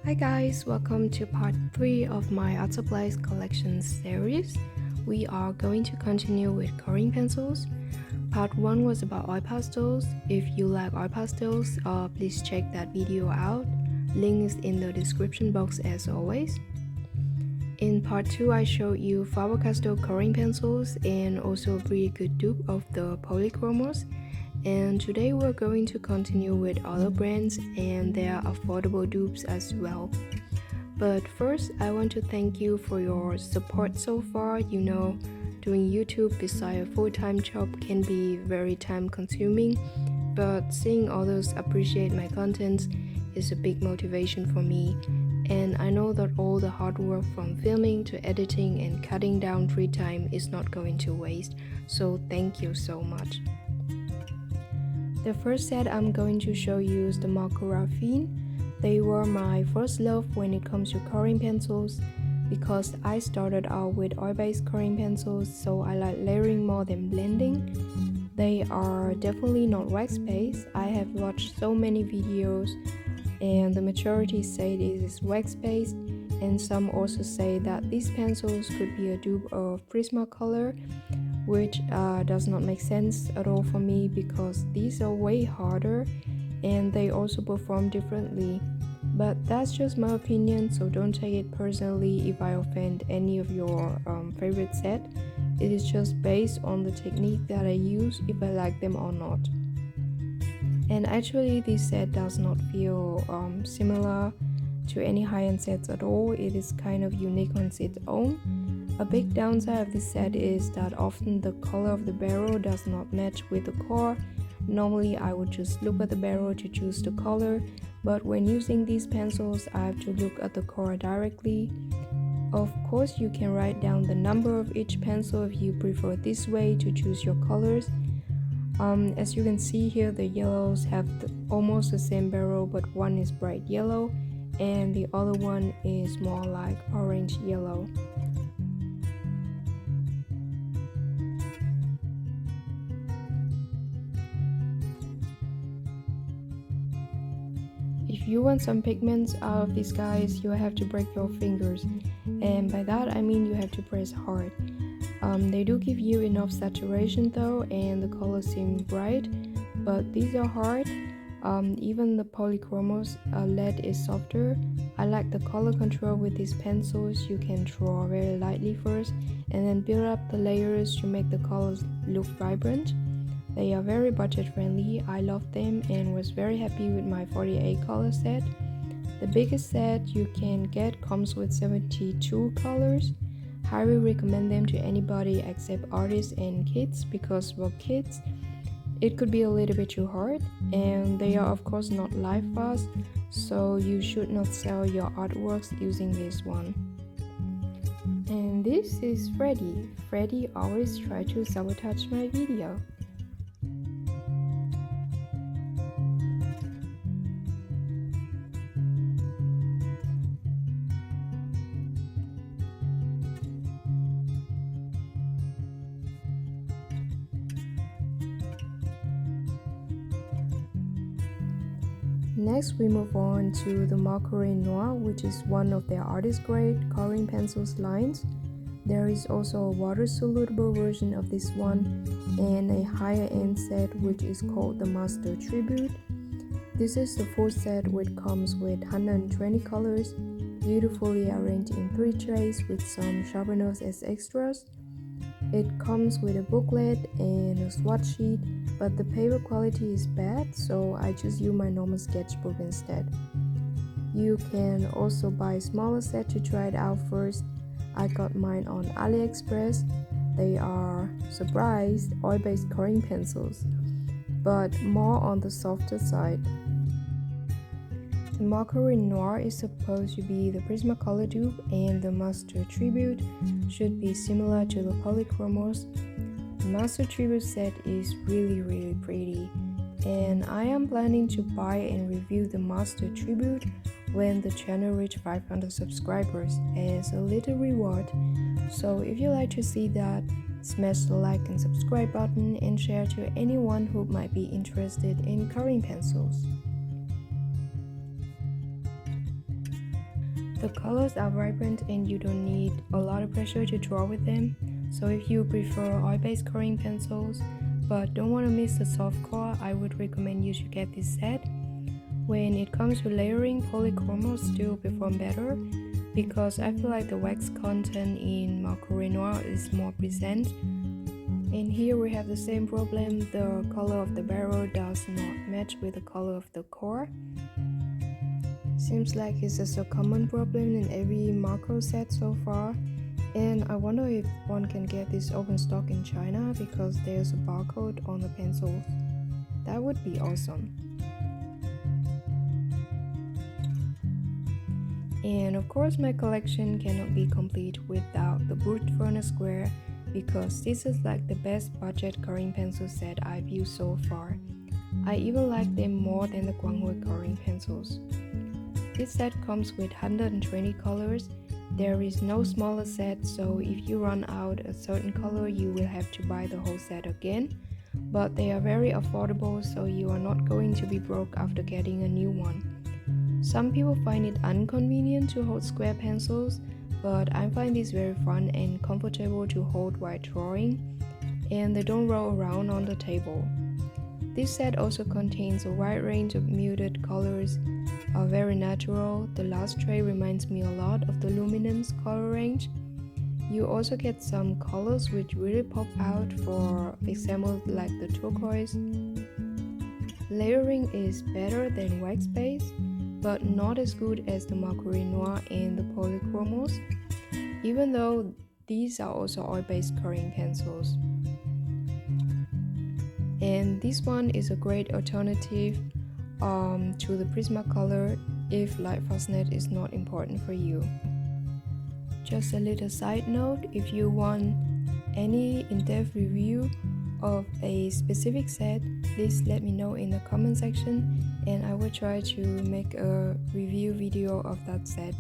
Hi guys, welcome to part 3 of my art supplies collection series. We are going to continue with coloring pencils. Part 1 was about oil pastels. If you like oil pastels, please check that video out. Link is in the description box as always. In part 2, I showed you Faber Castell coloring pencils and also a pretty good dupe of the polychromos. And today we're going to continue with other brands and their affordable dupes as well. But first, I want to thank you for your support so far. You know, doing YouTube beside a full-time job can be very time-consuming, but seeing others appreciate my content is a big motivation for me. And I know that all the hard work from filming to editing and cutting down free time is not going to waste, so thank you so much. The first set I'm going to show you is the marker Raffine. They were my first love when it comes to coloring pencils because I started out with oil-based coloring pencils, so I like layering more than blending. They are definitely not wax-based. I have watched so many videos and the majority say it is wax-based, and some also say that these pencils could be a dupe of Prisma color, which does not make sense at all for me because these are way harder and they also perform differently. But that's just my opinion, so don't take it personally if I offend any of your favorite set. It is just based on the technique that I use, if I like them or not. And actually this set does not feel similar to any high-end sets at all. It is kind of unique on its own. A big downside of this set is that often the color of the barrel does not match with the core. Normally I would just look at the barrel to choose the color, but when using these pencils I have to look at the core directly. Of course you can write down the number of each pencil if you prefer this way to choose your colors. As you can see here, the yellows have almost the same barrel, but one is bright yellow and the other one is more like orange yellow. If you want some pigments out of these guys, you have to break your fingers, and by that I mean you have to press hard. They do give you enough saturation though, and the colors seem bright, but these are hard. Even the polychromos lead is softer. I like the color control with these pencils. You can draw very lightly first and then build up the layers to make the colors look vibrant. They are very budget friendly. I love them and was very happy with my 48 color set. The biggest set you can get comes with 72 colors. Highly recommend them to anybody except artists and kids, because for kids it could be a little bit too hard, and they are of course not light fast, so you should not sell your artworks using this one. And this is Freddy. Freddy always try to sabotage my video. Next we move on to the Koh-I-Noor, which is one of their artist grade coloring pencils lines. There is also a water soluble version of this one and a higher end set which is called the Master Tribute. This is the full set which comes with 120 colors, beautifully arranged in 3 trays with some sharpeners as extras. It comes with a booklet and a swatch sheet, but the paper quality is bad, so I just use my normal sketchbook instead. You can also buy a smaller set to try it out first. I got mine on AliExpress. They are, surprise, oil-based coloring pencils, but more on the softer side. The Koh-I-Noor is supposed to be the Prisma color dupe, and the Master Tribute should be similar to the polychromos. The Master Tribute set is really pretty, and I am planning to buy and review the Master Tribute when the channel reaches 500 subscribers as a little reward. So if you like to see that, smash the like and subscribe button and share to anyone who might be interested in coloring pencils. The colors are vibrant and you don't need a lot of pressure to draw with them. So if you prefer oil-based coloring pencils but don't want to miss the soft core, I would recommend you to get this set. When it comes to layering, polychromos still perform better because I feel like the wax content in my Koh-I-Noor is more present. And here we have the same problem, the color of the barrel does not match with the color of the core. Seems like it's just a common problem in every macro set so far. And I wonder if one can get this open stock in China because there's a barcode on the pencils. That would be awesome. And of course my collection cannot be complete without the brute furnace square because this is like the best budget coloring pencil set I've used so far. I even like them more than the Guanghui coloring pencils. This set comes with 120 colors. There is no smaller set, so if you run out a certain color you will have to buy the whole set again. But they are very affordable, so you are not going to be broke after getting a new one. Some people find it inconvenient to hold square pencils, but I find this very fun and comfortable to hold while drawing, and they don't roll around on the table. This set also contains a wide range of muted colors, are very natural. The last tray reminds me a lot of the Luminance color range. You also get some colors which really pop out, for example like the turquoise. Layering is better than wax-based, but not as good as the Koh-I-Noor and the polychromos, even though these are also oil-based coloring pencils. And this one is a great alternative to the Prisma color if light fastnet is not important for you. Just a little side note, if you want any in-depth review of a specific set, please let me know in the comment section and I will try to make a review video of that set.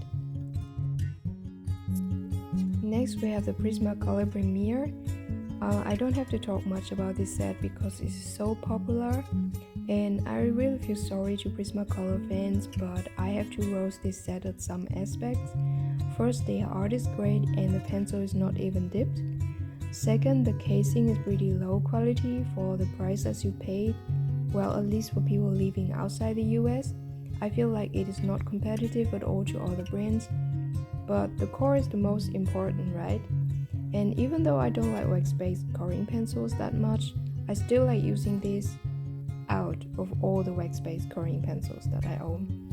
Next we have the Prisma Color Premiere. I don't have to talk much about this set because it's so popular, and I really feel sorry to Prismacolor fans, but I have to roast this set at some aspects. First, the art is great and the pencil is not even dipped. Second, the casing is pretty low quality for the prices you paid. Well, at least for people living outside the US, I feel like it is not competitive at all to other brands. But the core is the most important, right? And even though I don't like wax-based coloring pencils that much, I still like using this out of all the wax-based coloring pencils that I own.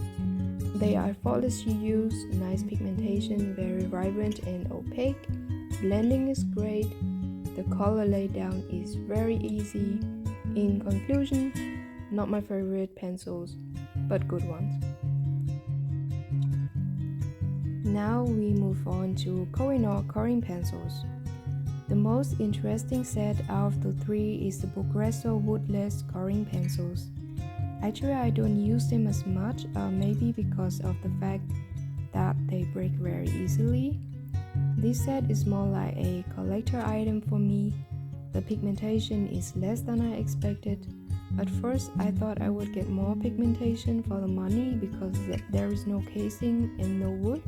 They are effortless to use, nice pigmentation, very vibrant and opaque. Blending is great. The color laydown is very easy. In conclusion, not my favorite pencils, but good ones. Now we move on to Koh-I-Noor coloring pencils. The most interesting set out of the three is the Progresso woodless coloring pencils. Actually, I don't use them as much, maybe because of the fact that they break very easily. This set is more like a collector item for me. The pigmentation is less than I expected. At first, I thought I would get more pigmentation for the money because there is no casing and no wood.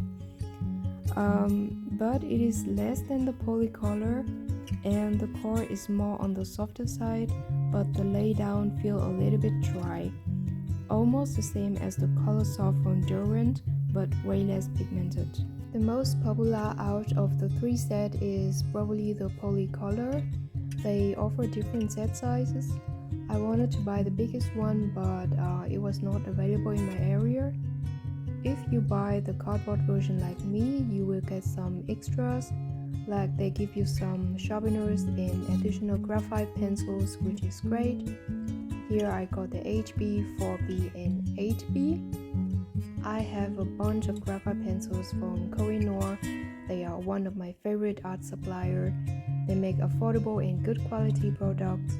But it is less than the polycolor, and the core is more on the softer side, but the laydown feel a little bit dry. Almost the same as the color soft from Derwent, but way less pigmented. The most popular out of the three set is probably the polycolor. They offer different set sizes. I wanted to buy the biggest one, but it was not available in my area. If you buy the cardboard version like me, you will get some extras, like they give you some sharpeners and additional graphite pencils, which is great. Here I got the HB, 4B and 8B. I have a bunch of graphite pencils from Koh-I-Noor. They are one of my favorite art supplier. They make affordable and good quality products.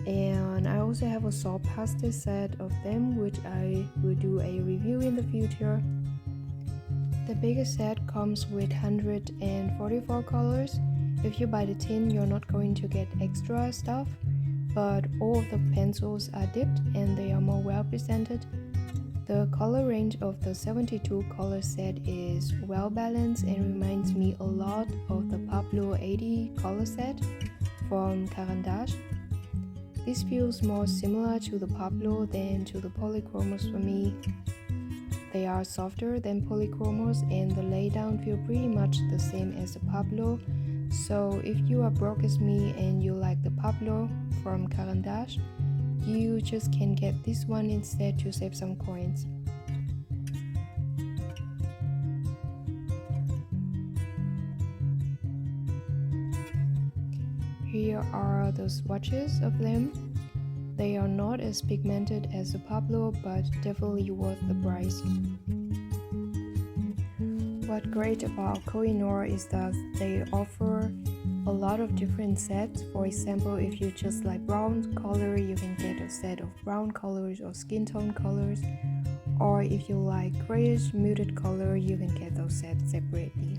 And I also have a soft pastel set of them, which I will do a review in the future. The biggest set comes with 144 colors. If you buy the tin, you're not going to get extra stuff, but all of the pencils are dipped and they are more well presented. The color range of the 72 color set is well balanced and reminds me a lot of the Pablo 80 color set from Caran D'ache. This feels more similar to the Pablo than to the polychromos for me. They are softer than polychromos and the laydown feel pretty much the same as the Pablo. So if you are broke as me and you like the Pablo from Caran D'ache, you just can get this one instead to save some coins. Here are the swatches of them. They are not as pigmented as the Pablo, but definitely worth the price. What's great about Koh-I-Noor is that they offer a lot of different sets. For example, if you just like brown color, you can get a set of brown colors or skin tone colors. Or if you like grayish muted color, you can get those sets separately.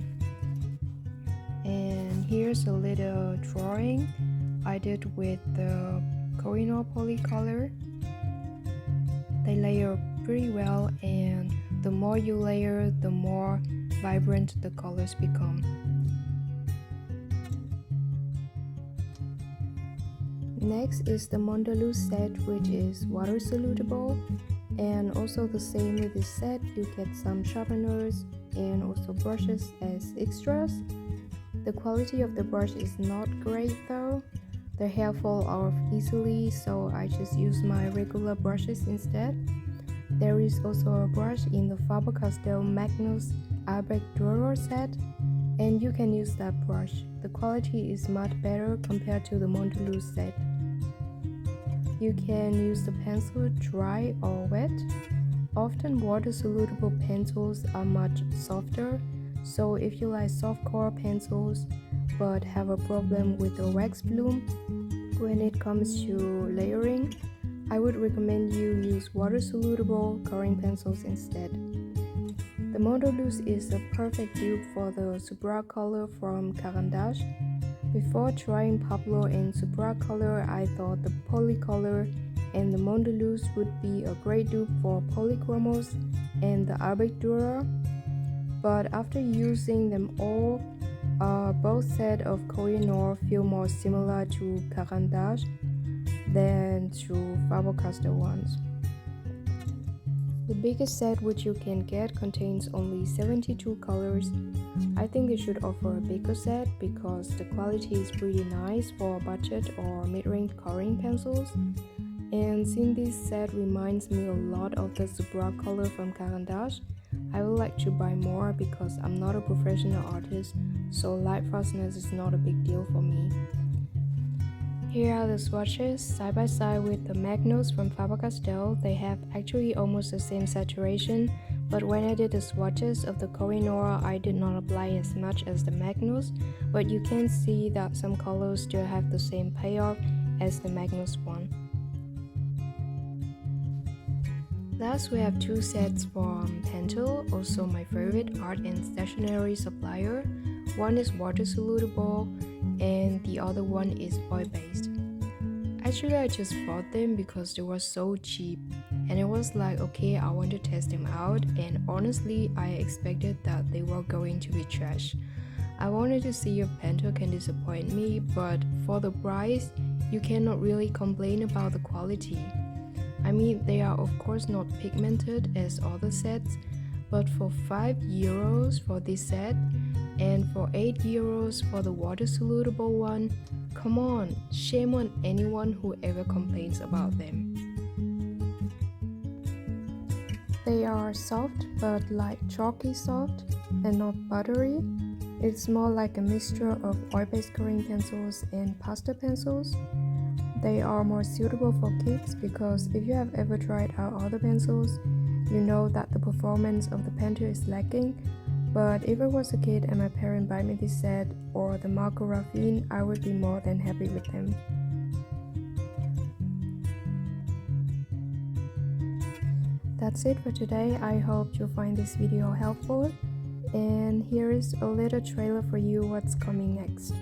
And here's a little drawing I did with the Koh-I-Noor poly color. They layer pretty well, and the more you layer, the more vibrant the colors become. Next is the Mondeluz set, which is water solutable, and also the same with this set, you get some sharpeners and also brushes as extras. The quality of the brush is not great though. The hair fall off easily, so I just use my regular brushes instead. There is also a brush in the Faber Castell Magnus Arbeck Duro set, and you can use that brush. The quality is much better compared to the Mondeluz set. You can use the pencil dry or wet. Often water-soluble pencils are much softer, so if you like soft-core pencils but have a problem with the wax bloom when it comes to layering, I would recommend you use water-soluble coloring pencils instead. The Mondeluz is a perfect dupe for the Supra color from Caran D'ache. Before trying Pablo and Supra color, I thought the poly color and the Mondeluz would be a great dupe for polychromos and the Arbeck Duro. But after using them all, both sets of Koh-I-Noor feel more similar to Caran D'ache than to Faber Castell ones. The biggest set which you can get contains only 72 colors. I think they should offer a bigger set because the quality is pretty nice for budget or mid-range coloring pencils. And since this set reminds me a lot of the Supra color from Caran D'ache, I would like to buy more because I'm not a professional artist, so light fastness is not a big deal for me. Here are the swatches side by side with the Magnus from Faber Castell. They have actually almost the same saturation, but when I did the swatches of the Koh-I-Noor, I did not apply as much as the Magnus, but you can see that some colors still have the same payoff as the Magnus one. Last, we have two sets from Pentel, also my favorite art and stationery supplier. One is water solutable and the other one is oil based. Actually, I just bought them because they were so cheap and it was like, okay, I want to test them out, and honestly, I expected that they were going to be trash. I wanted to see if Pentel can disappoint me, but for the price, you cannot really complain about the quality. I mean, they are of course not pigmented as other sets, but for 5 euros for this set and for 8 euros for the water solutable one, come on, shame on anyone who ever complains about them. They are soft but like chalky soft and not buttery. It's more like a mixture of oil-based coloring pencils and pastel pencils. They are more suitable for kids because if you have ever tried out other pencils, you know that the performance of the Pentel is lacking. But if I was a kid and my parents buy me this set or the Marco Raffine, I would be more than happy with them. That's it for today. I hope you find this video helpful. And here is a little trailer for you what's coming next.